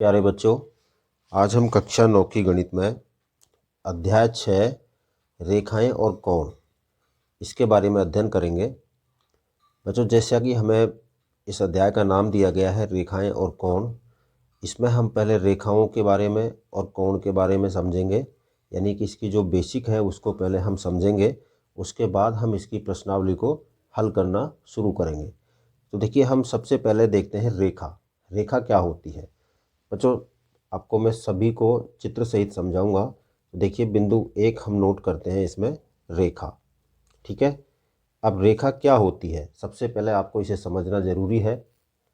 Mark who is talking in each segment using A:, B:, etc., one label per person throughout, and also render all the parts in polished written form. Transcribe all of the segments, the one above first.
A: प्यारे बच्चों, आज हम कक्षा 9 की गणित में अध्याय 6 रेखाएं और कोण इसके बारे में अध्ययन करेंगे। बच्चों, जैसा कि हमें इस अध्याय का नाम दिया गया है रेखाएं और कोण, इसमें हम पहले रेखाओं के बारे में और कोण के बारे में समझेंगे, यानी कि इसकी जो बेसिक है उसको पहले हम समझेंगे। उसके बाद हम इसकी प्रश्नावली को हल करना शुरू करेंगे। तो देखिए, हम सबसे पहले देखते हैं रेखा। रेखा क्या होती है बच्चों? आपको मैं सभी को चित्र सहित समझाऊंगा। देखिए, बिंदु 1 हम नोट करते हैं इसमें रेखा। ठीक है, अब रेखा क्या होती है सबसे पहले आपको इसे समझना जरूरी है।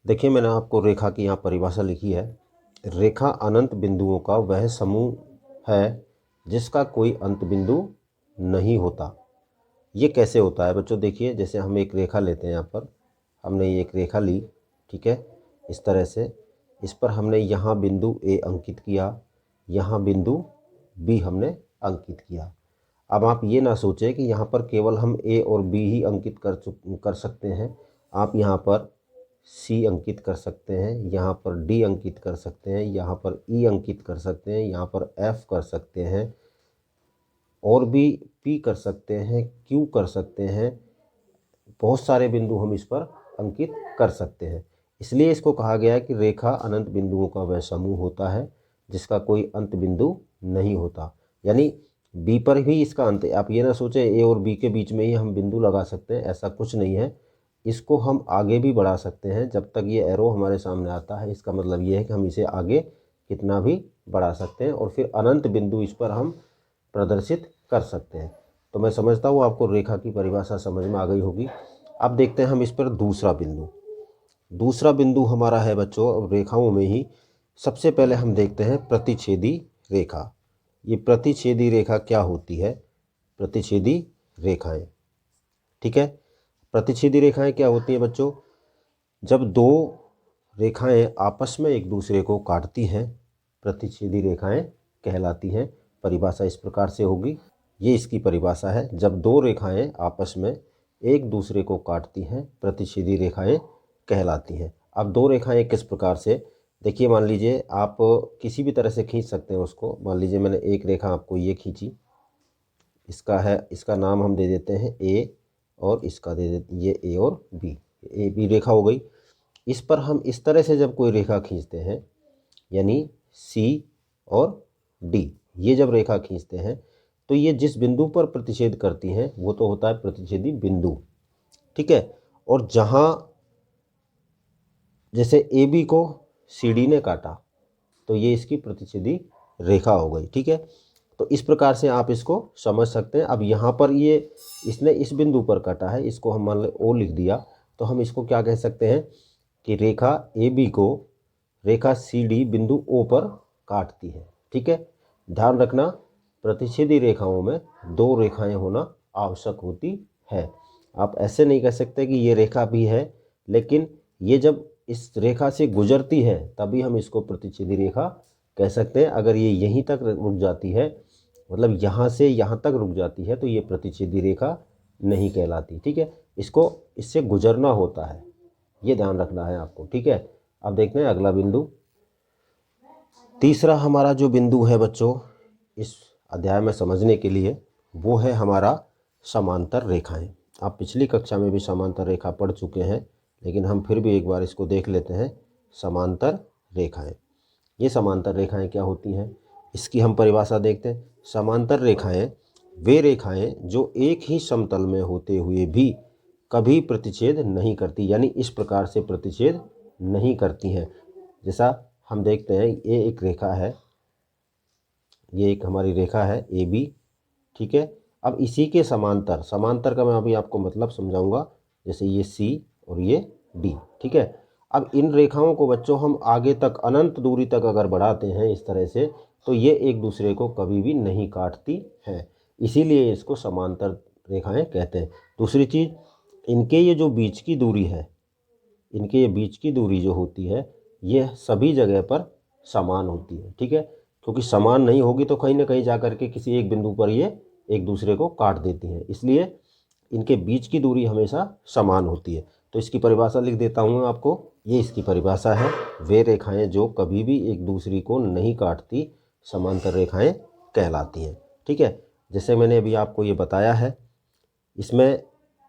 A: देखिए, मैंने आपको रेखा की यहाँ परिभाषा लिखी है। रेखा अनंत बिंदुओं का वह समूह है जिसका कोई अंत बिंदु नहीं होता। ये कैसे होता है बच्चों? देखिए, जैसे हम एक रेखा लेते हैं, यहाँ पर हमने ये एक रेखा ली, ठीक है, इस तरह से। इस पर हमने यहाँ बिंदु ए अंकित किया, यहाँ बिंदु बी हमने अंकित किया। अब आप ये ना सोचें कि यहाँ पर केवल हम ए और बी ही अंकित कर सकते हैं। आप यहाँ पर सी अंकित कर सकते हैं, यहाँ पर डी अंकित कर सकते हैं, यहाँ पर ई अंकित कर सकते हैं, यहाँ पर एफ कर सकते हैं, और भी पी कर सकते हैं, क्यू कर सकते हैं। बहुत सारे बिंदु हम इस पर अंकित कर सकते हैं। इसलिए इसको कहा गया है कि रेखा अनंत बिंदुओं का वह समूह होता है जिसका कोई अंत बिंदु नहीं होता। यानी बी पर भी इसका अंत है। आप ये ना सोचें ए और बी के बीच में ही हम बिंदु लगा सकते हैं, ऐसा कुछ नहीं है। इसको हम आगे भी बढ़ा सकते हैं। जब तक ये एरो हमारे सामने आता है, इसका मतलब ये है कि हम इसे आगे कितना भी बढ़ा सकते हैं और फिर अनंत बिंदु इस पर हम प्रदर्शित कर सकते हैं। तो मैं समझता हूँ आपको रेखा की परिभाषा समझ में आ गई होगी। अब देखते हैं हम इस पर दूसरा बिंदु। दूसरा बिंदु हमारा है बच्चों, अब रेखाओं में ही सबसे पहले हम देखते हैं प्रतिच्छेदी रेखा। ये प्रतिच्छेदी रेखा क्या होती है? प्रतिच्छेदी रेखाएं, ठीक है। प्रतिच्छेदी रेखाएं क्या होती हैं बच्चों? जब दो रेखाएं आपस में एक दूसरे को काटती हैं, प्रतिच्छेदी रेखाएं कहलाती हैं। परिभाषा इस प्रकार से होगी, ये इसकी परिभाषा है। जब दो रेखाएं आपस में एक दूसरे को काटती हैं, प्रतिच्छेदी रेखाएं कहलाती हैं। अब दो रेखाएं किस प्रकार से? देखिए, मान लीजिए आप किसी भी तरह से खींच सकते हैं उसको। मान लीजिए मैंने एक रेखा आपको ये खींची, इसका नाम हम दे देते हैं ए, और इसका दे देते ये ए और बी। ए बी रेखा हो गई। इस पर हम इस तरह से जब कोई रेखा खींचते हैं, यानी सी और डी, ये जब रेखा खींचते हैं तो ये जिस बिंदु पर प्रतिच्छेद करती हैं वो तो होता है प्रतिच्छेदी बिंदु, ठीक है। और जहाँ जैसे ए बी को सी डी ने काटा तो ये इसकी प्रतिच्छेदी रेखा हो गई, ठीक है। तो इस प्रकार से आप इसको समझ सकते हैं। अब यहाँ पर ये इसने इस बिंदु पर काटा है, इसको हम मान लें ओ लिख दिया, तो हम इसको क्या कह सकते हैं कि रेखा ए बी को रेखा सी डी बिंदु ओ पर काटती है, ठीक है। ध्यान रखना, प्रतिच्छेदी रेखाओं में दो रेखाएं होना आवश्यक होती है। आप ऐसे नहीं कह सकते कि ये रेखा भी है, लेकिन ये जब इस रेखा से गुजरती है तभी हम इसको प्रतिच्छेदी रेखा कह सकते हैं। अगर ये यहीं तक रुक जाती है, मतलब यहाँ से यहाँ तक रुक जाती है, तो ये प्रतिच्छेदी रेखा नहीं कहलाती, ठीक है। इसको इससे गुजरना होता है, ये ध्यान रखना है आपको, ठीक है। अब देखते हैं अगला बिंदु। तीसरा हमारा जो बिंदु है बच्चों इस अध्याय में समझने के लिए, वो है हमारा समांतर रेखाएं। आप पिछली कक्षा में भी समांतर रेखा पढ़ चुके हैं, लेकिन हम फिर भी एक बार इसको देख लेते हैं। समांतर रेखाएं, ये समांतर रेखाएं क्या होती हैं इसकी हम परिभाषा देखते हैं। समांतर रेखाएं वे रेखाएं जो एक ही समतल में होते हुए भी कभी प्रतिच्छेद नहीं करती, यानी इस प्रकार से प्रतिच्छेद नहीं करती हैं। जैसा हम देखते हैं, ये एक रेखा है, ये एक हमारी रेखा है ए बी, ठीक है। अब इसी के समांतर, समांतर का मैं अभी आपको मतलब समझाऊंगा। जैसे ये सी और ये डी, ठीक है। अब इन रेखाओं को बच्चों हम आगे तक अनंत दूरी तक अगर बढ़ाते हैं इस तरह से, तो ये एक दूसरे को कभी भी नहीं काटती हैं, इसीलिए इसको समांतर रेखाएं कहते हैं। दूसरी चीज़, इनके ये जो बीच की दूरी है, इनके ये बीच की दूरी जो होती है, ये सभी जगह पर समान होती है, ठीक है। क्योंकि समान नहीं होगी तो कहीं ना कहीं जा कर के किसी एक बिंदु पर ये एक दूसरे को काट देती हैं, इसलिए इनके बीच की दूरी हमेशा समान होती है। तो इसकी परिभाषा लिख देता हूँ आपको। ये इसकी परिभाषा है, वे रेखाएं जो कभी भी एक दूसरी को नहीं काटती समांतर रेखाएं कहलाती हैं। ठीक है, जैसे मैंने अभी आपको ये बताया है, इसमें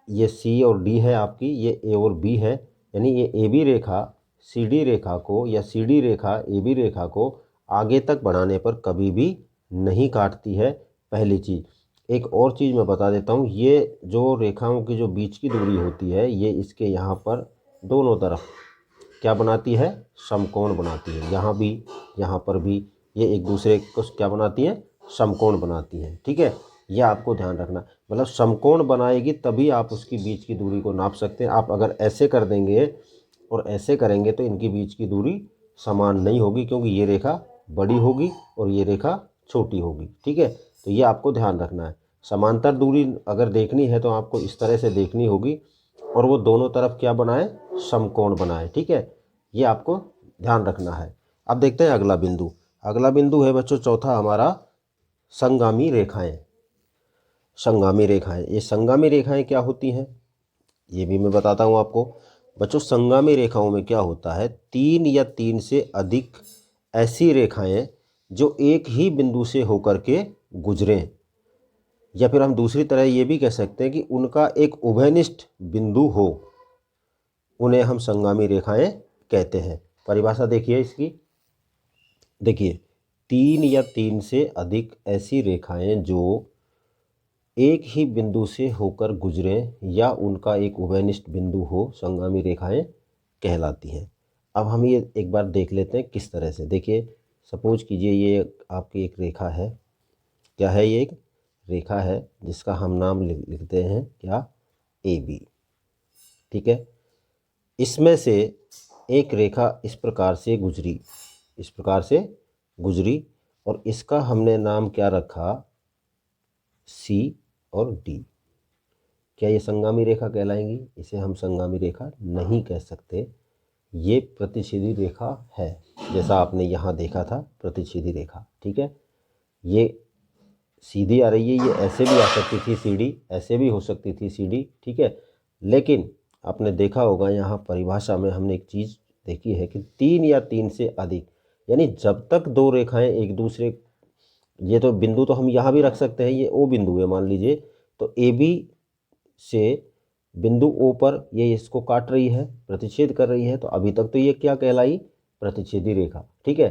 A: ये सी और डी है आपकी, ये ए और बी है, यानी ये A B Rekha C D रेखा को या C D Rekha A B रेखा को आगे तक बढ़ाने पर कभी भी नहीं काटती है, पहली चीज़। एक और चीज़ मैं बता देता हूँ, ये जो रेखाओं की जो बीच की दूरी होती है, ये इसके यहाँ पर दोनों तरफ क्या बनाती है, समकोण बनाती है। यहाँ भी, यहाँ पर भी ये एक दूसरे को क्या बनाती हैं, समकोण बनाती हैं। ठीक है, ये आपको ध्यान रखना, मतलब समकोण बनाएगी तभी आप उसकी बीच की दूरी को नाप सकते हैं। आप अगर ऐसे कर देंगे और ऐसे करेंगे तो इनकी बीच की दूरी समान नहीं होगी, क्योंकि ये रेखा बड़ी होगी और ये रेखा छोटी होगी। ठीक है, तो ये आपको ध्यान रखना है। समांतर दूरी अगर देखनी है तो आपको इस तरह से देखनी होगी और वो दोनों तरफ क्या बनाए, समकोण बनाए। ठीक है, ये आपको ध्यान रखना है। अब देखते हैं अगला बिंदु। अगला बिंदु है बच्चों चौथा हमारा, संगामी रेखाएं। संगामी रेखाएं, ये संगामी रेखाएं क्या होती हैं, ये भी मैं बताता हूँ आपको। बच्चों संगामी रेखाओं में क्या होता है, 3 या 3 से अधिक ऐसी रेखाएं जो एक ही बिंदु से होकर के गुजरें, या फिर हम दूसरी तरह ये भी कह सकते हैं कि उनका एक उभयनिष्ठ बिंदु हो, उन्हें हम संगामी रेखाएं कहते हैं। परिभाषा देखिए इसकी, देखिए 3 या 3 से अधिक ऐसी रेखाएं जो एक ही बिंदु से होकर गुजरें या उनका एक उभयनिष्ठ बिंदु हो, संगामी रेखाएं कहलाती हैं। अब हम ये एक बार देख लेते हैं किस तरह से। देखिए सपोज कीजिए ये आपकी एक रेखा है, क्या है, ये एक रेखा है जिसका हम नाम लिखते हैं क्या, ए बी। ठीक है, इसमें से एक रेखा इस प्रकार से गुजरी, इस प्रकार से गुजरी, और इसका हमने नाम क्या रखा, सी और डी। क्या ये संगामी रेखा कहलाएंगी, इसे हम संगामी रेखा नहीं कह सकते, ये प्रतिच्छेदी रेखा है, जैसा आपने यहाँ देखा था प्रतिच्छेदी रेखा। ठीक है, ये सीधी आ रही है, ये ऐसे भी आ सकती थी सीडी, ऐसे भी हो सकती थी सीडी। ठीक है, लेकिन आपने देखा होगा यहाँ परिभाषा में हमने एक चीज़ देखी है कि 3 या 3 से अधिक, यानी जब तक दो रेखाएं एक दूसरे, ये तो बिंदु तो हम यहाँ भी रख सकते हैं, ये ओ बिंदु है मान लीजिए, तो ए बी से बिंदु ओ पर ये इसको काट रही है, प्रतिच्छेद कर रही है, तो अभी तक तो ये क्या कहलाई, प्रतिच्छेदी रेखा। ठीक है,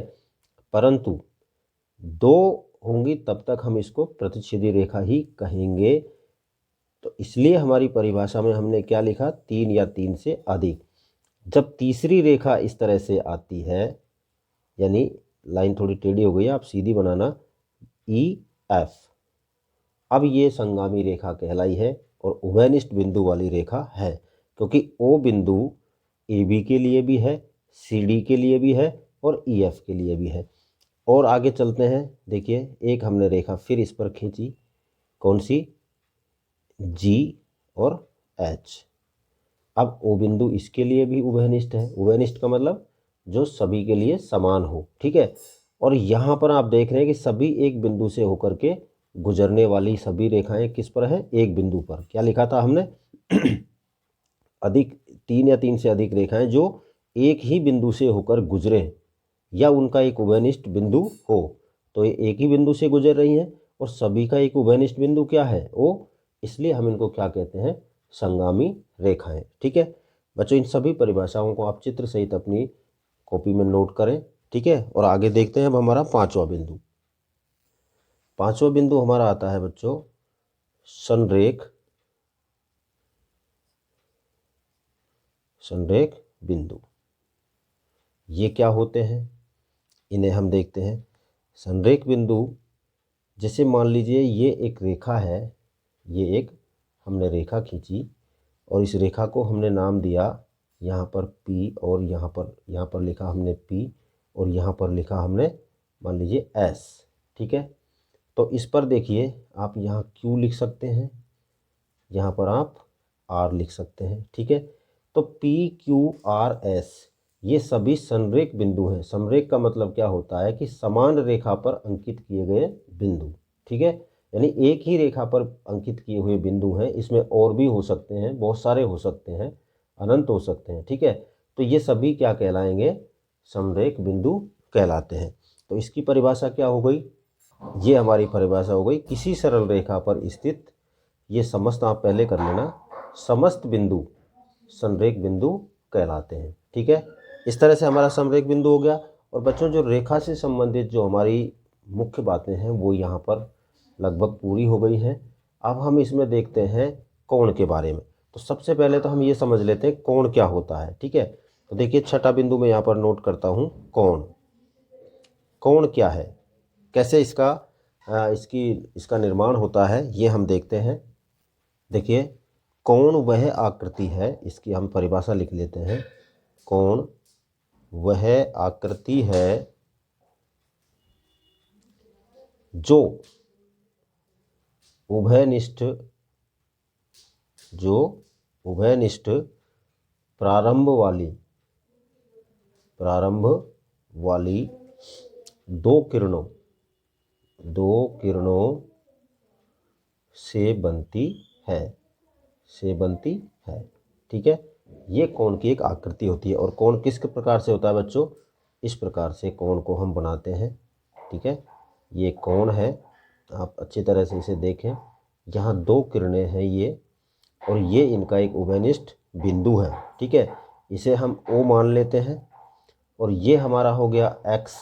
A: परंतु दो होंगी तब तक हम इसको प्रतिच्छेदी रेखा ही कहेंगे। तो इसलिए हमारी परिभाषा में हमने क्या लिखा, 3 या 3 से अधिक। जब तीसरी रेखा इस तरह से आती है, यानी लाइन थोड़ी टेढ़ी हो गई है, आप सीधी बनाना, ई एफ, अब ये संगामी रेखा कहलाई है और उभयनिष्ठ बिंदु वाली रेखा है, क्योंकि ओ बिंदु ए बी के लिए भी है, सी डी के लिए भी है और ई एफ के लिए भी है। और आगे चलते हैं, देखिए एक हमने रेखा फिर इस पर खींची, कौन सी, जी और एच। अब ओ बिंदु इसके लिए भी उभयनिष्ठ है, उभयनिष्ठ का मतलब जो सभी के लिए समान हो। ठीक है, और यहाँ पर आप देख रहे हैं कि सभी एक बिंदु से होकर के गुजरने वाली सभी रेखाएं किस पर है, एक बिंदु पर। क्या लिखा था हमने अधिक, 3 या 3 से अधिक रेखाएं जो एक ही बिंदु से होकर गुजरे या उनका एक उभयनिष्ठ बिंदु हो। तो ये एक ही बिंदु से गुजर रही हैं और सभी का एक उभयनिष्ठ बिंदु क्या है, ओ, इसलिए हम इनको क्या कहते हैं, संगामी रेखाएं। ठीक है बच्चों, इन सभी परिभाषाओं को आप चित्र सहित अपनी कॉपी में नोट करें। ठीक है, और आगे देखते हैं अब हमारा पांचवा बिंदु। पांचवा बिंदु हमारा आता है बच्चों संरेख, संरेख बिंदु। ये क्या होते हैं, इन्हें हम देखते हैं। संरेख बिंदु, जैसे मान लीजिए ये एक रेखा है, ये एक हमने रेखा खींची और इस रेखा को हमने नाम दिया यहाँ पर P, और यहाँ पर लिखा हमने P, और यहाँ पर लिखा हमने मान लीजिए S। ठीक है, तो इस पर देखिए आप यहाँ Q लिख सकते हैं, यहाँ पर आप R लिख सकते हैं। ठीक है, तो P, Q, R, S ये सभी संरेख बिंदु हैं। संरेख का मतलब क्या होता है कि समान रेखा पर अंकित किए गए बिंदु। ठीक है, यानी एक ही रेखा पर अंकित किए हुए बिंदु हैं। इसमें और भी हो सकते हैं, बहुत सारे हो सकते हैं, अनंत हो सकते हैं, ठीक है। तो ये सभी क्या कहलाएंगे, समरेख बिंदु कहलाते हैं। तो इसकी परिभाषा क्या हो गई, ये हमारी परिभाषा हो गई, किसी सरल रेखा पर स्थित, ये समस्त आप पहले कर लेना, समस्त बिंदु समरेख बिंदु कहलाते हैं, ठीक है। इस तरह से हमारा समरेख बिंदु हो गया। और बच्चों जो रेखा से संबंधित जो हमारी मुख्य बातें हैं वो यहाँ पर लगभग पूरी हो गई हैं। अब हम इसमें देखते हैं कोण के बारे में। तो सबसे पहले तो हम ये समझ लेते हैं कोण क्या होता है, ठीक है। तो देखिए छठा बिंदु मैं यहाँ पर नोट करता हूँ, कोण। कोण क्या है, कैसे इसका निर्माण होता है, ये हम देखते हैं। देखिए कोण वह आकृति है, इसकी हम परिभाषा लिख लेते हैं। कोण वह आकृति है जो उभयनिष्ठ प्रारंभ वाली दो किरणों से बनती है, ठीक है। ये कोण की एक आकृति होती है। और कोण किस प्रकार से होता है बच्चों, इस प्रकार से कोण को हम बनाते हैं, ठीक है। ये कोण है, आप अच्छी तरह से इसे देखें, यहाँ दो किरणें हैं ये, और ये इनका एक उभयनिष्ठ बिंदु है, ठीक है। इसे हम O मान लेते हैं, और ये हमारा हो गया X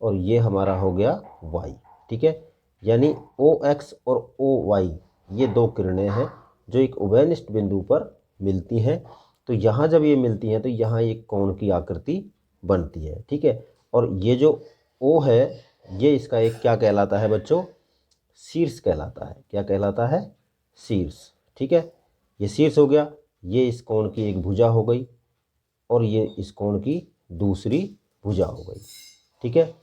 A: और ये हमारा हो गया Y, ठीक है। यानी OX और OY ये दो किरणें हैं जो एक उभयनिष्ठ बिंदु पर मिलती हैं। तो यहाँ जब ये मिलती हैं तो यहाँ एक कोण की आकृति बनती है, ठीक है। और ये जो O है ये इसका एक क्या कहलाता है बच्चों, शीर्ष कहलाता है। क्या कहलाता है, शीर्ष, ठीक है। ये शीर्ष हो गया, ये इस कोण की एक भुजा हो गई और ये इस कोण की दूसरी भुजा हो गई, ठीक है।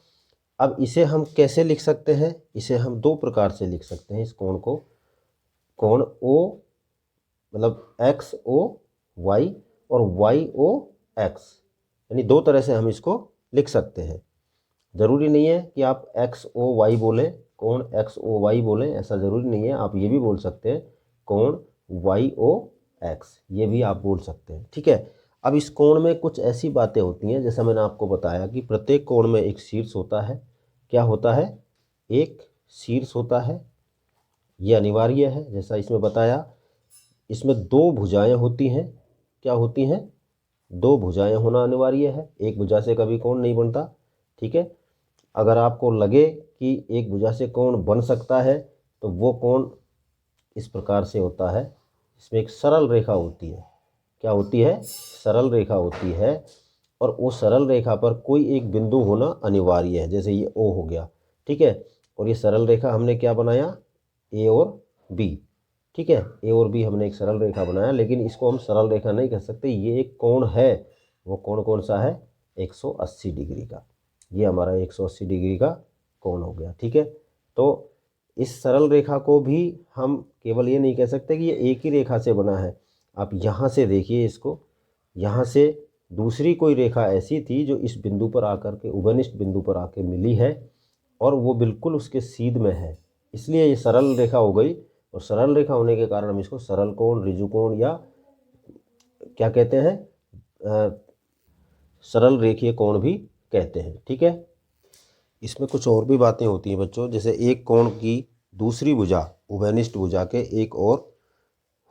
A: अब इसे हम कैसे लिख सकते हैं, इसे हम दो प्रकार से लिख सकते हैं इस कोण को। कोण O मतलब XOY और YOX, यानी दो तरह से हम इसको लिख सकते हैं। ज़रूरी नहीं है कि आप XOY बोलें, कोण XOY बोलें, ऐसा ज़रूरी नहीं है। आप ये भी बोल सकते हैं कोण YOX, ये भी आप बोल सकते हैं, ठीक है। अब इस कोण में कुछ ऐसी बातें होती हैं, जैसा मैंने आपको बताया कि प्रत्येक कोण में एक शीर्ष होता है। क्या होता है, एक शीर्ष होता है, ये अनिवार्य है। जैसा इसमें बताया, इसमें दो भुजाएं होती हैं। क्या होती हैं, दो भुजाएं होना अनिवार्य है। एक भुजा से कभी कोण नहीं बनता, ठीक है। अगर आपको लगे कि एक भुजा से कोण बन सकता है तो वो कोण इस प्रकार से होता है, इसमें एक सरल रेखा होती है। क्या होती है, सरल रेखा होती है, और वो सरल रेखा पर कोई एक बिंदु होना अनिवार्य है। जैसे ये O हो गया, ठीक है। और ये सरल रेखा हमने क्या बनाया, A और B, ठीक है। A और B हमने एक सरल रेखा बनाया, लेकिन इसको हम सरल रेखा नहीं कह सकते, ये एक कोण है। वो कोण कौन सा है, 180 डिग्री का। ये हमारा 180 डिग्री का कोण हो गया, ठीक है। तो इस सरल रेखा को भी हम केवल ये नहीं कह सकते कि ये एक ही रेखा से बना है। आप यहाँ से देखिए इसको, यहाँ से दूसरी कोई रेखा ऐसी थी जो इस बिंदु पर आकर के, उभयनिष्ठ बिंदु पर आके मिली है, और वो बिल्कुल उसके सीध में है, इसलिए ये सरल रेखा हो गई। और सरल रेखा होने के कारण हम इसको सरल कोण, ऋजु कोण, या क्या कहते हैं, सरल रेखीय कोण भी कहते हैं, ठीक है। इसमें कुछ और भी बातें होती हैं बच्चों, जैसे एक कोण की दूसरी भुजा उभयनिष्ठ भुजा के एक और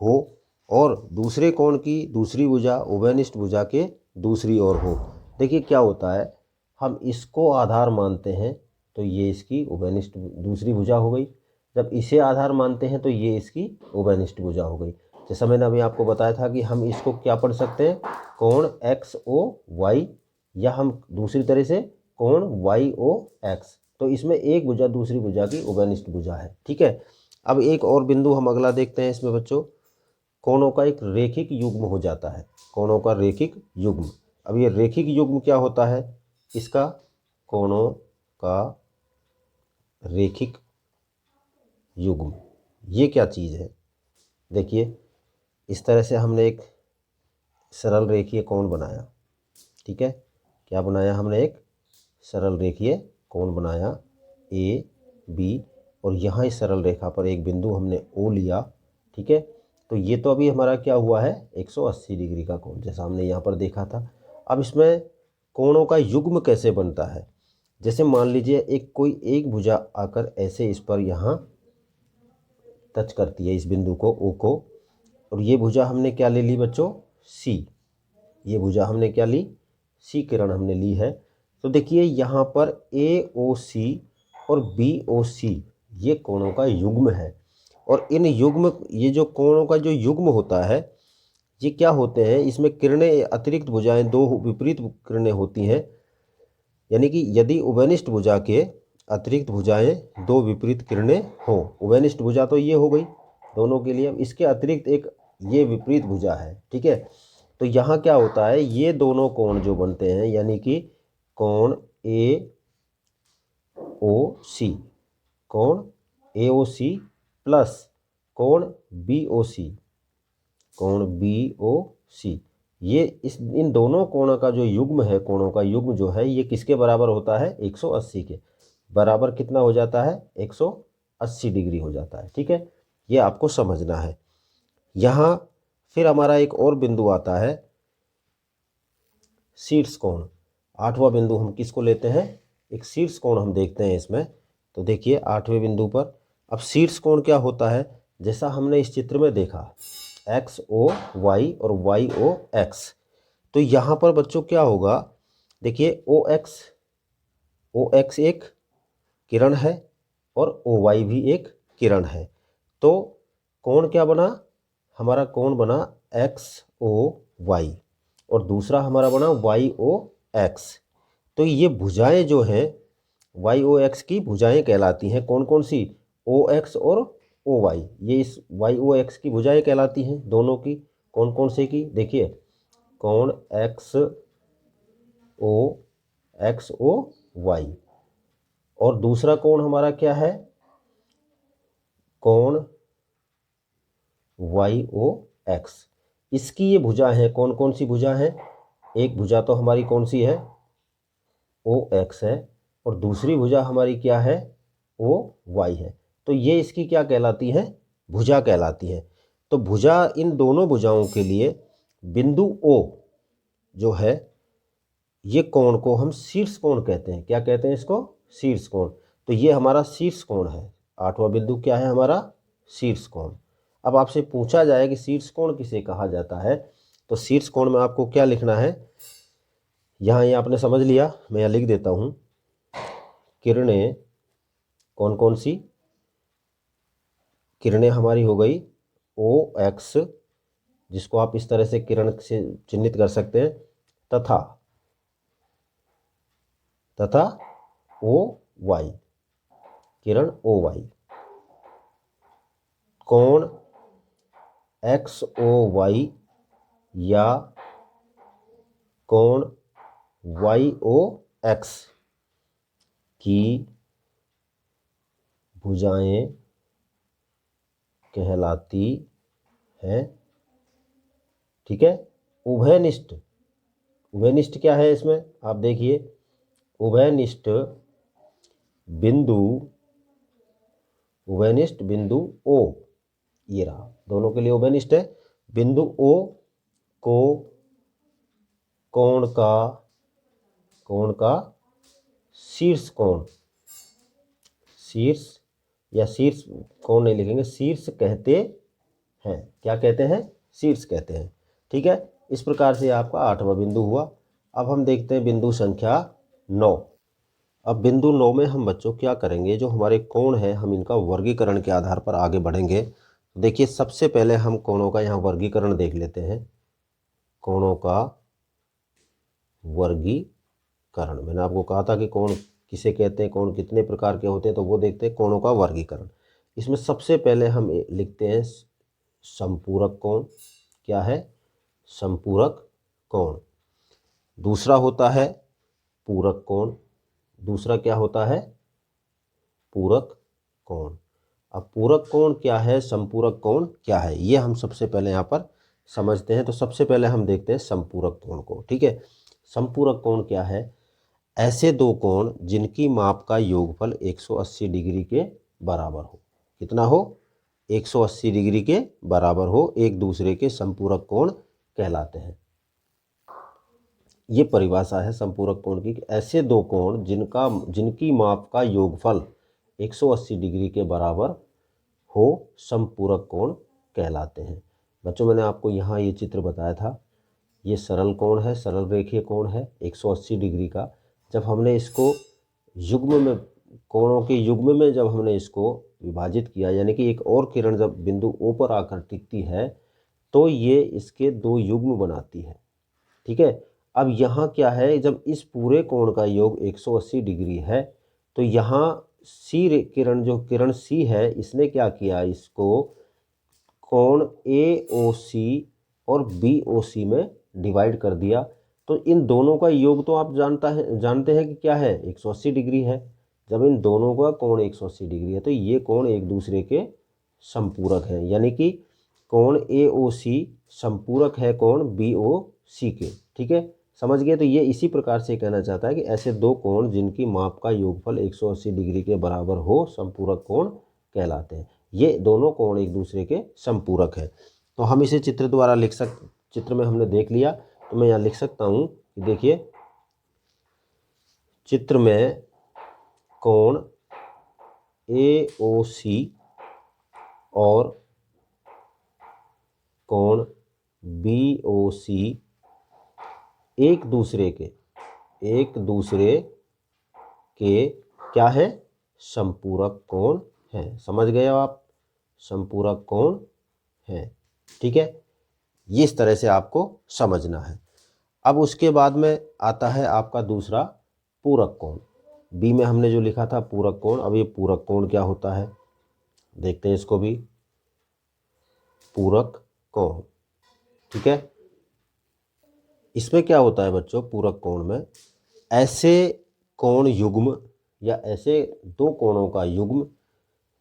A: हो, और दूसरे कोण की दूसरी भुजा उभयनिष्ठ भुजा के दूसरी ओर हो। देखिए क्या होता है, हम इसको आधार मानते हैं तो ये इसकी उभयनिष्ठ दूसरी भुजा हो गई। जब इसे आधार मानते हैं तो ये इसकी उभयनिष्ठ भुजा हो गई। जैसा मैंने अभी आपको बताया था कि हम इसको क्या पढ़ सकते हैं, कोण XOY, या हम दूसरी तरह से कोण YOX। तो इसमें एक भुजा दूसरी भुजा की उभयनिष्ठ भुजा है, ठीक है। अब एक और बिंदु हम अगला देखते हैं इसमें बच्चों, कोणों का एक रेखिक युग्म हो जाता है। कोणों का रेखिक युग्म, अब ये रेखिक युग्म क्या होता है इसका, कोणों का रेखिक युग्म, ये क्या चीज़ है। देखिए इस तरह से हमने एक सरल रेखीय कोण बनाया, ठीक है। क्या बनाया हमने, एक सरल रेखीय कोण बनाया A B, और यहाँ इस सरल रेखा पर एक बिंदु हमने O लिया, ठीक है। तो ये तो अभी हमारा क्या हुआ है 180 डिग्री का कोण, जैसा हमने यहाँ पर देखा था। अब इसमें कोणों का युग्म कैसे बनता है, जैसे मान लीजिए कोई एक भुजा आकर ऐसे इस पर यहाँ टच करती है इस बिंदु को ओ को, और ये भुजा हमने क्या ले ली बच्चों, सी। ये भुजा हमने क्या ली, सी किरण हमने ली है। तो देखिए यहाँ पर ए ओ सी और बी ओ सी ये कोणों का युग्म है। और इन युग्म, ये जो कोणों का जो युग्म होता है, ये क्या होते हैं, इसमें किरणें, अतिरिक्त भुजाएं, दो विपरीत किरणें होती हैं। यानी कि यदि उभयनिष्ठ भुजा के अतिरिक्त भुजाएं दो विपरीत किरणें हों, उभयनिष्ठ भुजा तो ये हो गई दोनों के लिए, इसके अतिरिक्त एक ये विपरीत भुजा है, ठीक है। तो यहाँ क्या होता है, ये दोनों कोण जो बनते हैं, यानी कि कोण ए ओ सी, कोण ए ओ सी प्लस कोण बी ओ सी, कोण बी ओ सी, ये इन दोनों कोणों का जो युग्म है, कोणों का युग्म जो है, ये किसके बराबर होता है, 180 के बराबर। कितना हो जाता है, 180 डिग्री हो जाता है, ठीक है। ये आपको समझना है। यहाँ फिर हमारा एक और बिंदु आता है, शीर्ष कोण। 8वां बिंदु हम किसको लेते हैं, एक शीर्ष कोण हम देखते हैं इसमें। तो देखिए 8वें बिंदु पर, अब शीर्ष कोण क्या होता है, जैसा हमने इस चित्र में देखा एक्स ओ वाई और वाई ओ एक्स। तो यहाँ पर बच्चों क्या होगा, देखिए ओ एक्स एक किरण है और ओ वाई भी एक किरण है। तो कोण क्या बना, हमारा कोण बना एक्स ओ वाई और दूसरा हमारा बना वाई ओ एक्स। तो ये भुजाएं जो हैं वाई ओ एक्स की भुजाएं कहलाती हैं, कौन कौन सी, ओ एक्स और ओ वाई। ये इस वाई ओ एक्स की भुजाएं कहलाती हैं दोनों की। कौन कौन से की, देखिए कोण एक्स ओ वाई, और दूसरा कोण हमारा क्या है, कोण वाई ओ एक्स। इसकी ये भुजा है, कौन कौन सी भुजा है, एक भुजा तो हमारी कौन सी है, ओ एक्स है, और दूसरी भुजा हमारी क्या है, ओ वाई है। तो ये इसकी क्या कहलाती है, भुजा कहलाती है। तो भुजा, इन दोनों भुजाओं के लिए बिंदु ओ जो है, ये कोण को हम शीर्ष कोण कहते हैं। क्या कहते हैं इसको, शीर्ष कोण। तो ये हमारा शीर्ष कोण है। 8वां बिंदु क्या है हमारा, शीर्ष कोण। अब आपसे पूछा जाए कि शीर्ष कोण किसे कहा जाता है, तो शीर्ष कोण में आपको क्या लिखना है, यहाँ ये आपने समझ लिया, मैं यहाँ लिख देता हूँ। किरणें कौन कौन सी, किरणें हमारी हो गई ओ एक्स, जिसको आप इस तरह से किरण से चिन्हित कर सकते हैं, तथा ओ वाई, किरण ओ वाई। कोण एक्स ओ वाई या कोण वाई ओ एक्स की भुजाएं कहलाती हैं, ठीक है। उभयनिष्ठ, उभयनिष्ठ क्या है इसमें, आप देखिए उभयनिष्ठ बिंदु, उभयनिष्ठ बिंदु ओ, ये रहा, दोनों के लिए उभयनिष्ठ है। बिंदु ओ को कोण का शीर्ष कोण, शीर्ष या शीर्ष कोण नहीं लिखेंगे, शीर्ष कहते हैं। क्या कहते हैं, शीर्ष कहते हैं, ठीक है। इस प्रकार से आपका 8वां बिंदु हुआ। अब हम देखते हैं बिंदु संख्या 9। अब बिंदु 9 में हम बच्चों क्या करेंगे, जो हमारे कोण है हम इनका वर्गीकरण के आधार पर आगे बढ़ेंगे। देखिए सबसे पहले हम कोणों का यहाँ वर्गीकरण देख लेते हैं। कोणों का वर्गीकरण, मैंने आपको कहा था कि कोण किसे कहते हैं, कोण कितने प्रकार के होते हैं, तो वो देखते हैं कोणों का वर्गीकरण। इसमें सबसे पहले हम लिखते हैं संपूरक कोण। क्या है, संपूरक कोण। दूसरा होता है पूरक कोण। दूसरा क्या होता है, पूरक कोण। अब पूरक कोण क्या है, संपूरक कोण क्या है, ये हम सबसे पहले यहाँ पर समझते हैं। तो सबसे पहले हम देखते हैं संपूरक कोण को, ठीक है। संपूरक कोण क्या है, ऐसे दो कोण जिनकी माप का योगफल 180 डिग्री के बराबर हो। कितना हो, 180 डिग्री के बराबर हो, एक दूसरे के समपूरक कोण कहलाते हैं। ये परिभाषा है समपूरक कोण की कि ऐसे दो कोण जिनकी माप का योगफल 180 डिग्री के बराबर हो समपूरक कोण कहलाते हैं। बच्चों मैंने आपको यहाँ ये चित्र बताया था, ये सरल कोण है, सरल रेखीय कोण है 180 डिग्री का। जब हमने इसको युग्म में, कोणों के युग्म में जब हमने इसको विभाजित किया, यानी कि एक और किरण जब बिंदु O पर आकर टिकती है तो ये इसके दो युग्म बनाती है। ठीक है, अब यहाँ क्या है, जब इस पूरे कोण का योग 180 डिग्री है तो यहाँ किरण, जो किरण C है, इसने क्या किया, इसको कोण AOC और BOC में डिवाइड कर दिया। तो इन दोनों का योग तो आप जानते हैं कि क्या है, 180 डिग्री है। जब इन दोनों का कोण 180 डिग्री है तो ये कोण एक दूसरे के समपूरक हैं, यानी कि कोण AOC समपूरक है कोण BOC के। ठीक है, समझ गए। तो ये इसी प्रकार से कहना चाहता है कि ऐसे दो कोण जिनकी माप का योगफल 180 डिग्री के बराबर हो समपूरक कोण कहलाते हैं। ये दोनों कोण एक दूसरे के समपूरक है। तो हम इसे चित्र द्वारा चित्र में हमने देख लिया, तो मैं यहाँ लिख सकता हूँ कि देखिए, चित्र में कोण AOC और कोण BOC एक दूसरे के क्या है, समपूरक कोण है। समझ गए आप, समपूरक कोण है। ठीक है, ये इस तरह से आपको समझना है। अब उसके बाद में आता है आपका दूसरा पूरक कोण। बी में हमने जो लिखा था पूरक कोण, अब ये पूरक कोण क्या होता है देखते हैं इसको भी। पूरक कोण, ठीक है, इसमें क्या होता है बच्चों, पूरक कोण में ऐसे कोण युग्म या ऐसे दो कोणों का युग्म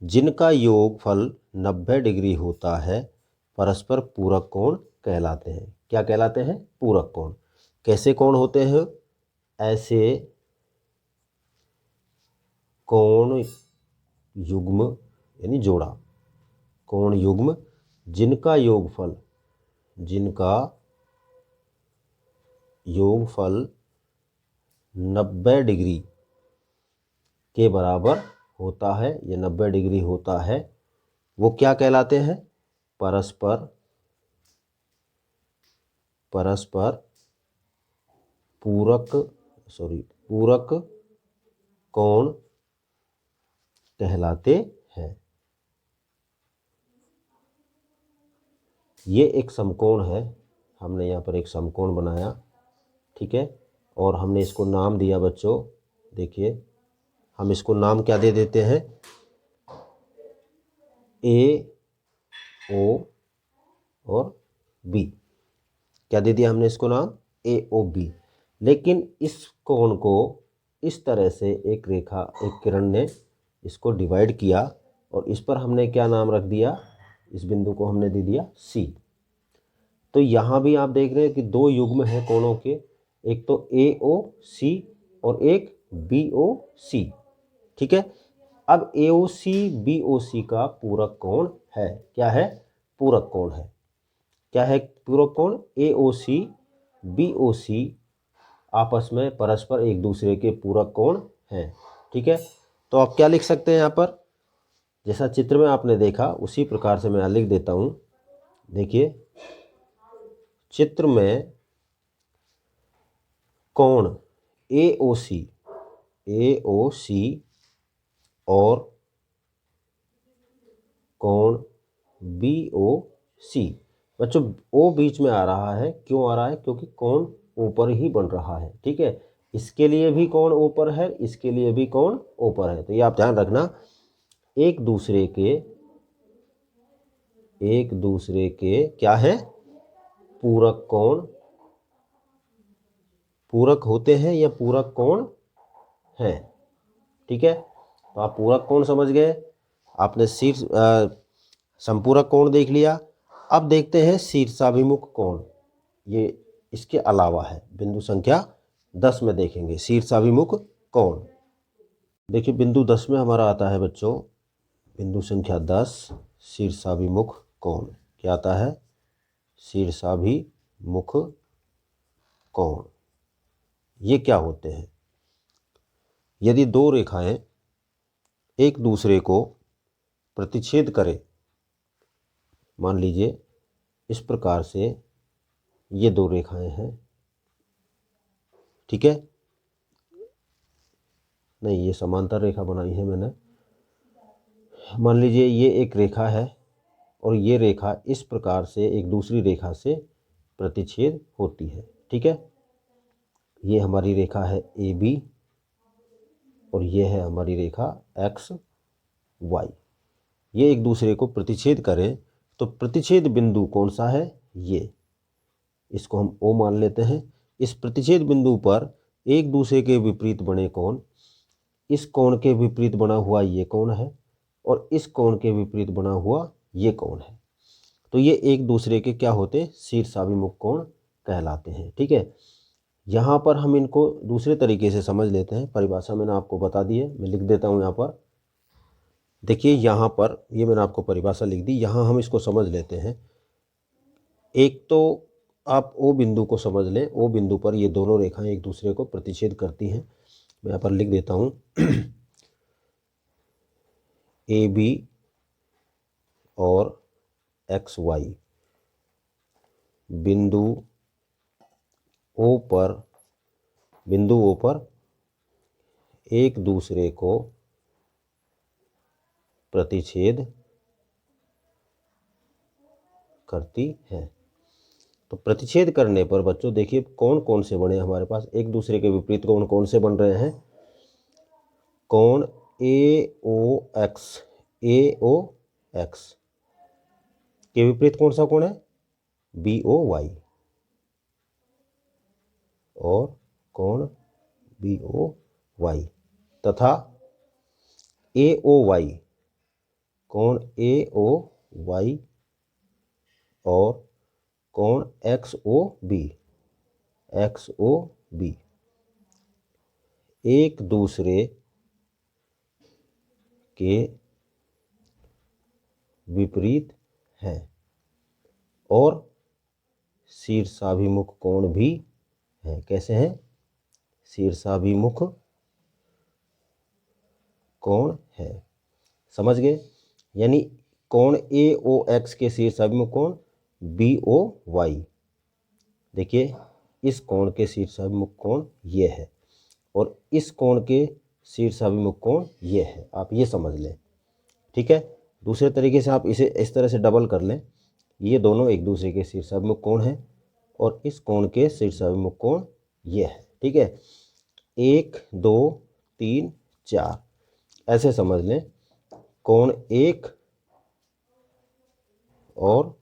A: जिनका योगफल 90 डिग्री होता है परस्पर पूरक कोण कहलाते हैं। क्या कहलाते हैं, पूरक कोण। कैसे कोण होते हैं, ऐसे कोण युग्म यानी जोड़ा, कोण युग्म जिनका योगफल 90 डिग्री के बराबर होता है, ये 90 डिग्री होता है, वो क्या कहलाते हैं, परस्पर पूरक कोण कहलाते हैं। ये एक समकोण है, हमने यहाँ पर एक समकोण बनाया। ठीक है, और हमने इसको नाम दिया बच्चों, देखिए हम इसको नाम क्या दे देते हैं, AO और B। क्या दे दिया हमने इसको नाम, AOB। लेकिन इस कोण को इस तरह से एक किरण ने इसको डिवाइड किया और इस पर हमने क्या नाम रख दिया, इस बिंदु को हमने दे दिया C। तो यहाँ भी आप देख रहे हैं कि दो युग्म हैं कोणों के, एक तो AOC और एक BOC। ठीक है, अब AOC BOC का पूरक कोण है, क्या है, पूरक कोण है। क्या है पूरक कोण, AOC BOC आपस में परस्पर एक दूसरे के पूरक कोण हैं। ठीक है, तो आप क्या लिख सकते हैं यहाँ पर, जैसा चित्र में आपने देखा उसी प्रकार से मैं लिख देता हूँ। देखिए, चित्र में कोण AOC और कोण BOC, बच्चों O बीच में आ रहा है, क्यों आ रहा है, क्योंकि कोण ऊपर ही बन रहा है। ठीक है, इसके लिए भी कोण ऊपर है, इसके लिए भी कोण ऊपर है। तो ये आप ध्यान रखना, एक दूसरे के क्या है, पूरक कोण, पूरक होते हैं या पूरक कोण है। ठीक है, तो आप पूरक कोण समझ गए, आपने समपूरक कोण देख लिया। अब देखते हैं शीर्षाभिमुख कोण, ये इसके अलावा है, बिंदु संख्या 10 में देखेंगे शीर्षाभिमुख कोण। देखिए बिंदु 10 में हमारा आता है बच्चों, बिंदु संख्या 10 शीर्षाभिमुख कोण। क्या आता है? शीर्षाभिमुख कोण। ये क्या होते हैं? यदि दो रेखाएं एक दूसरे को प्रतिच्छेद करें, मान लीजिए इस प्रकार से ये दो रेखाएं हैं, ठीक है, नहीं ये समांतर रेखा बनाई है मैंने। मान लीजिए ये एक रेखा है और ये रेखा इस प्रकार से एक दूसरी रेखा से प्रतिच्छेद होती है, ठीक है। ये हमारी रेखा है AB और ये है हमारी रेखा XY। ये एक दूसरे को प्रतिच्छेद करें तो प्रतिच्छेद बिंदु कौन सा है? ये, इसको हम O मान लेते हैं। इस प्रतिच्छेद बिंदु पर एक दूसरे के विपरीत बने कोण, इस कोण के विपरीत बना हुआ ये कोण है और इस कोण के विपरीत बना हुआ ये कोण है। तो ये एक दूसरे के क्या होते हैं? शीर्षाभिमुख कोण कहलाते हैं, ठीक है। यहाँ पर हम इनको दूसरे तरीके से समझ लेते हैं। परिभाषा मैंने आपको बता दी है, मैं लिख देता हूँ यहाँ पर। देखिए यहाँ पर ये मैंने आपको परिभाषा लिख दी, यहाँ हम इसको समझ लेते हैं। एक तो आप O बिंदु को समझ लें, O बिंदु पर ये दोनों रेखाएं एक दूसरे को प्रतिच्छेद करती हैं। मैं यहाँ पर लिख देता हूँ AB और XY बिंदु O पर एक दूसरे को प्रतिच्छेद करती है। तो प्रतिच्छेद करने पर बच्चों देखिए कौन कौन से बने हमारे पास, एक दूसरे के विपरीत कौन कौन से बन रहे हैं? कोण AOX, AOX के विपरीत कौन सा कोण है? BOY और कोण BOY तथा AOY, कोण AOY और कोण XOB, XOB एक दूसरे के विपरीत है और शीर्षाभिमुख कोण भी है। कैसे हैं? शीर्षाभिमुख कोण है, समझ गए। यानी कोण AOX के शीर्षाभिमुख कोण BOY, देखिए इस कोण के शीर्षाभिमुख कोण ये है और इस कोण के शीर्षाभिमुख कोण ये है। आप ये समझ लें, ठीक है। दूसरे तरीके से आप इसे इस तरह से डबल कर लें, ये दोनों एक दूसरे के शीर्षाभिमुख कोण हैं और इस कोण के शीर्षाभिमुख कोण ये है, ठीक है। 1 2 3 4 ऐसे समझ लें। कोण 1 और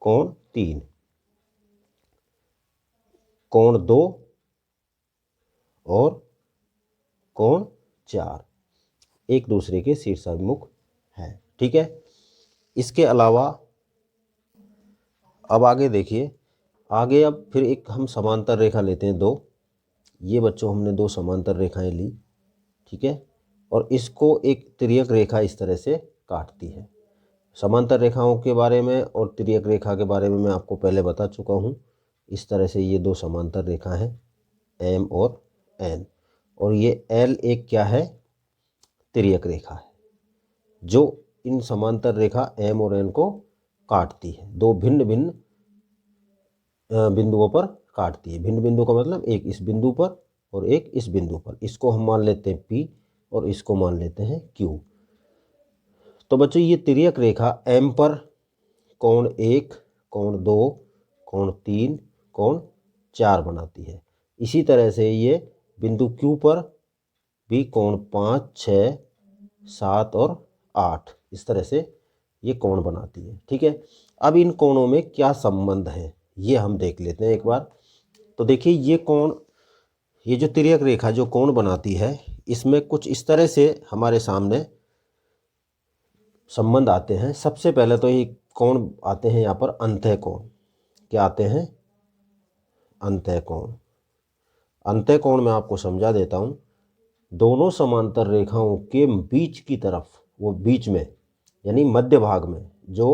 A: कोण 3, कोण 2 और कोण 4 एक दूसरे के शीर्षाभिमुख हैं, ठीक है। इसके अलावा अब आगे देखिए, आगे अब फिर एक हम समांतर रेखा लेते हैं दो। ये बच्चों हमने दो समांतर रेखाएं ली, ठीक है, और इसको एक तिर्यक रेखा इस तरह से काटती है। समांतर रेखाओं के बारे में और तिर्यक रेखा के बारे में मैं आपको पहले बता चुका हूँ। इस तरह से ये दो समांतर रेखा हैं M और N, और ये L एक क्या है? तिर्यक रेखा है जो इन समांतर रेखा M और N को काटती है, दो भिन्न भिन्न बिंदुओं पर काटती है। भिन्न बिंदु का मतलब एक इस बिंदु पर और एक इस बिंदु पर। इसको हम मान लेते हैं P और इसको मान लेते हैं Q। तो बच्चों ये तिर्यक रेखा M पर कोण 1, कोण 2, कोण 3, कोण 4 बनाती है। इसी तरह से ये बिंदु Q पर भी कोण 5, 6, 7 और 8 इस तरह से ये कोण बनाती है, ठीक है। अब इन कोणों में क्या संबंध है ये हम देख लेते हैं एक बार। तो देखिए ये कोण, ये जो तिर्यक रेखा जो कोण बनाती है, इसमें कुछ इस तरह से हमारे सामने संबंध आते हैं। सबसे पहले तो ये कोण आते हैं यहाँ पर अंतः कोण। क्या आते हैं? अंतः कोण। अंतः कोण मैं आपको समझा देता हूँ। दोनों समांतर रेखाओं के बीच की तरफ, वो बीच में यानी मध्य भाग में जो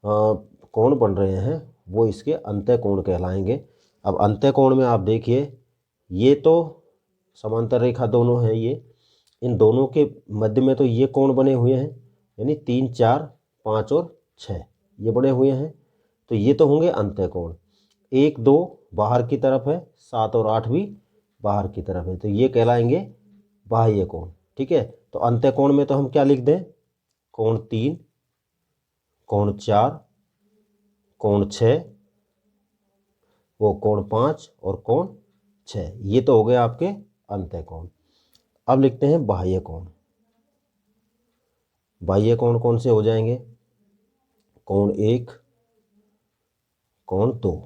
A: कोण बन रहे हैं वो इसके अंतः कोण कहलाएंगे। अब अंतः कोण में आप देखिए, ये तो समांतर रेखा दोनों हैं, ये इन दोनों के मध्य में तो ये कोण बने हुए हैं, यानी 3, 4, 5 और 6 ये बने हुए हैं, तो ये तो होंगे अंतः कोण। 1, 2 बाहर की तरफ है, 7 और 8 भी बाहर की तरफ है, तो ये कहलाएंगे बाह्य कोण। ठीक है, तो अंतः कोण में तो हम क्या लिख दें, कोण 3, कोण 4, कोण 6, वो कोण 5 और कोण 6, ये तो हो गए आपके अंतः कोण। अब लिखते हैं बाह्य कोण। बाह्य कोण कौन से हो जाएंगे, कोण 1, कोण 2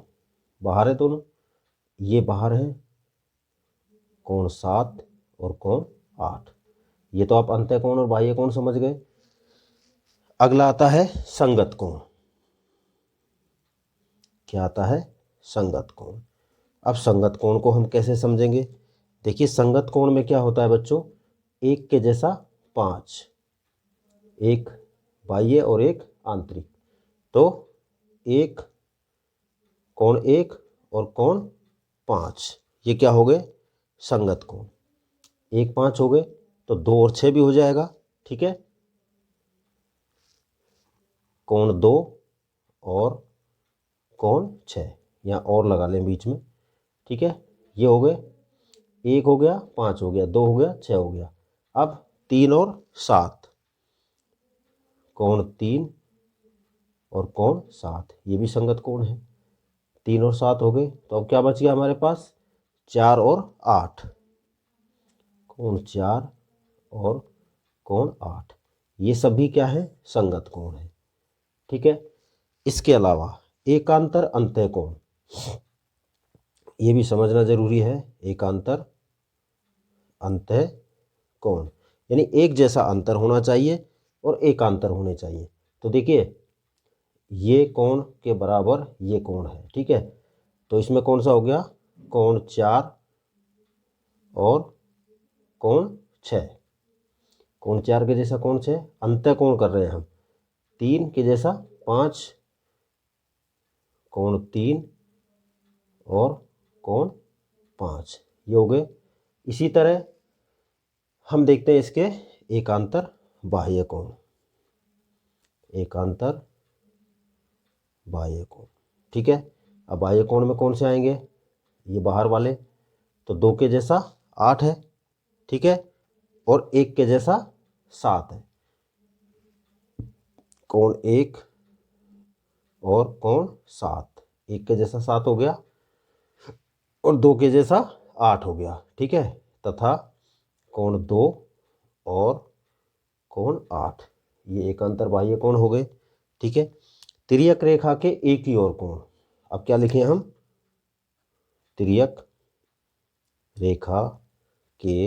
A: बाहर है दोनों, ये बाहर है, कोण 7 और कोण 8, ये तो आप अंतः कोण और बाह्य कोण समझ गए। अगला आता है संगत कोण। क्या आता है, संगत कोण। अब संगत कोण को हम कैसे समझेंगे, देखिए संगत कोण में क्या होता है बच्चों, एक के जैसा 5, एक बाह्य और एक आंतरिक, तो एक कोण 1 और कोण 5 ये क्या हो गए, संगत कोण। 1, 5 हो गए, तो 2 और 6 भी हो जाएगा। ठीक है, कोण 2 और कोण 6, यहाँ और लगा लें बीच में। ठीक है, ये हो गए, 1 हो गया, 5 हो गया, 2 हो गया, 6 हो गया। अब 3 और 7, कोण 3 और कोण 7 ये भी संगत कोण है। 3 और 7 हो गए, तो अब क्या बच गया हमारे पास, 4 और 8, कोण 4 और कोण 8, ये सभी क्या है, संगत कोण है। ठीक है, इसके अलावा एकांतर अंतः कोण, ये भी समझना जरूरी है। एकांतर अंतः कोण यानी एक जैसा अंतर होना चाहिए और एकांतर होने चाहिए। तो देखिए ये कोण के बराबर ये कोण है। ठीक है, तो इसमें कौन सा हो गया, कोण 4 और कोण 6, कोण 4 के जैसा कोण 6, अंतः कोण कर रहे हैं हम, 3 के जैसा 5, कोण 3 और कोण 5 ये हो गए। इसी तरह हम देखते हैं इसके एकांतर बाह्य कोण। एकांतर बाह्य कोण, ठीक है। अब बाह्य कोण में कौन से आएंगे, ये बाहर वाले, तो 2 के जैसा 8 है, ठीक है, और 1 के जैसा 7 है। कोण 1 और कोण 7, 1 के जैसा 7 हो गया और 2 के जैसा 8 हो गया। ठीक है, तथा कोण 2 और कोण 8 ये एकांतर बाह्य कोण हो गए। ठीक है, तिर्यक रेखा के एक ही ओर कोण, अब क्या लिखें हम, तिर्यक रेखा के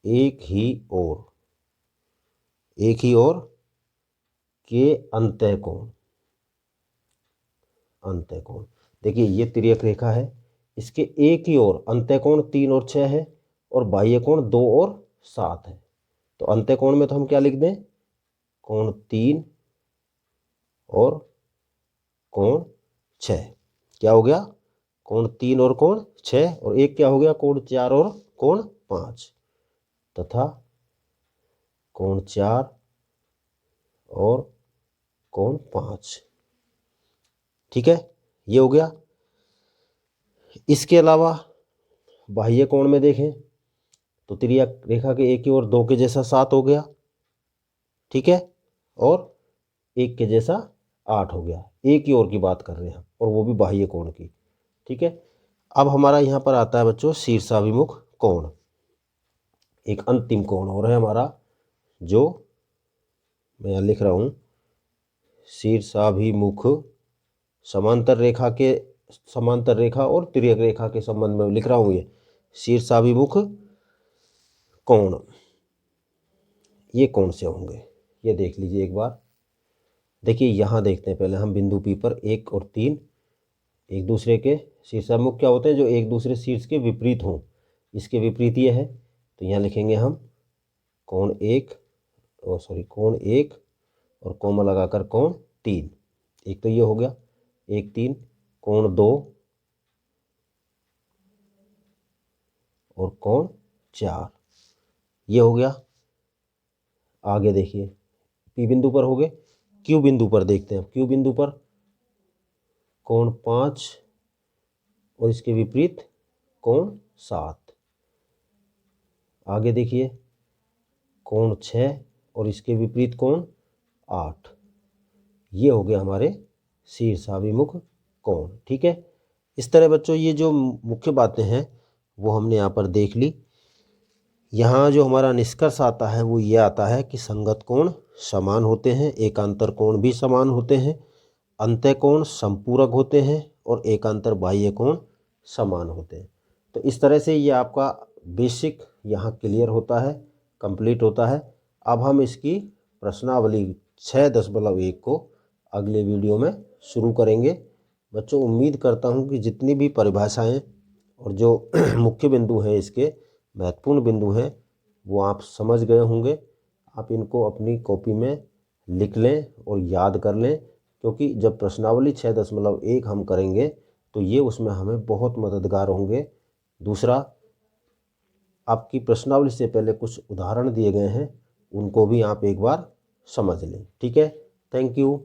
A: एक ही ओर के अंतः कोण। अंतः कोण देखिए ये तिर्यक रेखा है, इसके एक ही ओर अंतः कोण 3 और 6 है और बाह्य कोण 2 और 7 है। तो अंतः कोण में तो हम क्या लिख दें, कोण 3 और कोण 6, क्या हो गया, कोण 3 और कोण 6, और एक क्या हो गया, कोण 4 और कोण 5, तथा कोण 4 और कोण 5। ठीक है, ये हो गया। इसके अलावा बाह्य कोण में देखें तो तिर्यक रेखा के एक ही ओर 2 के जैसा 7 हो गया, ठीक है, और 1 के जैसा 8 हो गया। एक ही ओर की बात कर रहे हैं और वो भी बाह्य कोण की। ठीक है, अब हमारा यहाँ पर आता है बच्चों शीर्षाभिमुख कोण। एक अंतिम कोण और है हमारा, जो मैं यहाँ लिख रहा हूँ, शीर्षाभिमुख समांतर रेखा और तिर्यक रेखा के संबंध में लिख रहा हूँ। ये शीर्षाभिमुख कोण, ये कौन से होंगे, ये देख लीजिए एक बार। देखिए यहाँ देखते हैं पहले हम बिंदु P पर 1 और 3 एक दूसरे के शीर्षाभिमुख क्या होते हैं, जो एक दूसरे शीर्ष के विपरीत हों, इसके विपरीत ये है। तो यहाँ लिखेंगे हम कोण 1 कोण 1 और कोमा लगाकर कोण 3। एक तो ये हो गया 1 3, कोण 2 और कोण 4, ये हो गया। आगे देखिए पी बिंदु पर हो गए, क्यू बिंदु पर देखते हैं। क्यू बिंदु पर कोण 5 और इसके विपरीत कोण 7। आगे देखिए कोण 6 और इसके विपरीत कोण 8। ये हो गया हमारे शीर्षाभिमुख कोण। ठीक है, इस तरह बच्चों ये जो मुख्य बातें हैं वो हमने यहाँ पर देख ली। यहाँ जो हमारा निष्कर्ष आता है वो ये आता है कि संगत कोण समान होते हैं, एकांतर कोण भी समान होते हैं, अंतः कोण संपूरक होते हैं और एकांतर बाह्य कोण समान होते हैं। तो इस तरह से ये आपका बेसिक यहाँ क्लियर होता है, कंप्लीट होता है। अब हम इसकी प्रश्नावली 6.1 को अगले वीडियो में शुरू करेंगे। बच्चों उम्मीद करता हूँ कि जितनी भी परिभाषाएं और जो मुख्य बिंदु हैं, इसके महत्वपूर्ण बिंदु हैं, वो आप समझ गए होंगे। आप इनको अपनी कॉपी में लिख लें और याद कर लें, क्योंकि जब प्रश्नावली 6.1 हम करेंगे तो ये उसमें हमें बहुत मददगार होंगे। दूसरा, आपकी प्रश्नावली से पहले कुछ उदाहरण दिए गए हैं, उनको भी आप एक बार समझ लें। ठीक है, थैंक यू।